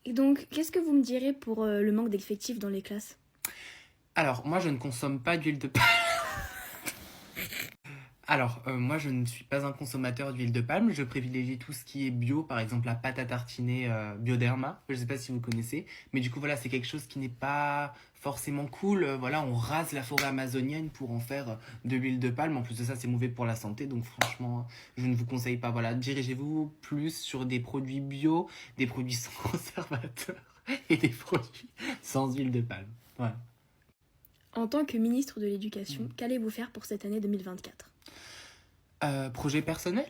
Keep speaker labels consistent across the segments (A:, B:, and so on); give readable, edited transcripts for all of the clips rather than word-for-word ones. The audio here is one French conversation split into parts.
A: Et donc, qu'est-ce que vous me direz pour le manque d'effectifs dans les classes?
B: Alors, moi, je ne consomme pas d'huile de palme. Alors, moi, je ne suis pas un consommateur d'huile de palme. Je privilégie tout ce qui est bio, par exemple la pâte à tartiner Bioderma. Je ne sais pas si vous connaissez, mais du coup, voilà, c'est quelque chose qui n'est pas forcément cool. Voilà, on rase la forêt amazonienne pour en faire de l'huile de palme. En plus de ça, c'est mauvais pour la santé. Donc, franchement, je ne vous conseille pas. Voilà, dirigez-vous plus sur des produits bio, des produits sans conservateur et des produits sans huile de palme. Voilà.
A: En tant que ministre de l'Éducation, qu'allez-vous faire pour cette année 2024?
B: Projet personnel.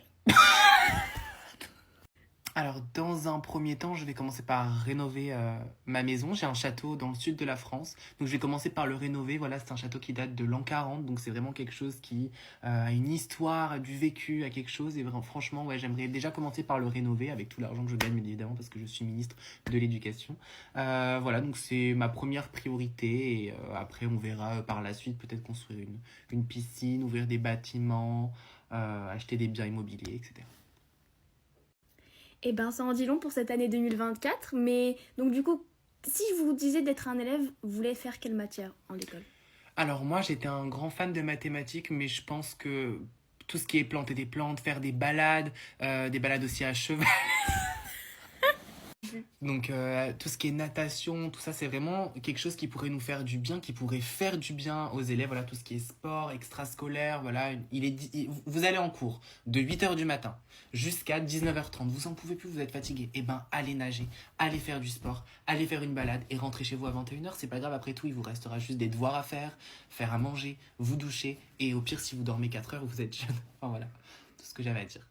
B: Alors, dans un premier temps, je vais commencer par rénover ma maison. J'ai un château dans le sud de la France, donc je vais commencer par le rénover. Voilà, c'est un château qui date de l'an 40, donc c'est vraiment quelque chose qui a une histoire, a du vécu, a quelque chose. Et vraiment, franchement, ouais, j'aimerais déjà commencer par le rénover avec tout l'argent que je gagne, bien évidemment, parce que je suis ministre de l'Éducation. Voilà, donc c'est ma première priorité. Et après, on verra par la suite peut-être construire une piscine, ouvrir des bâtiments, acheter des biens immobiliers, etc.
A: Eh ben, ça en dit long pour cette année 2024, mais donc du coup, si je vous disais d'être un élève, vous voulez faire quelle matière en école?
B: Alors moi, j'étais un grand fan de mathématiques, mais je pense que tout ce qui est planter des plantes, faire des balades aussi à cheval, donc tout ce qui est natation, tout ça, c'est vraiment quelque chose qui pourrait nous faire du bien, qui pourrait faire du bien aux élèves. Voilà, tout ce qui est sport, extrascolaire, voilà, vous allez en cours de 8 heures du matin jusqu'à 19h30. Vous en pouvez plus, vous êtes fatigué. Eh ben, allez nager, allez faire du sport, allez faire une balade et rentrez chez vous à 21h. C'est pas grave, après tout, il vous restera juste des devoirs à faire à manger, vous doucher et au pire, si vous dormez 4 heures, vous êtes jeune. Enfin voilà, tout ce que j'avais à dire.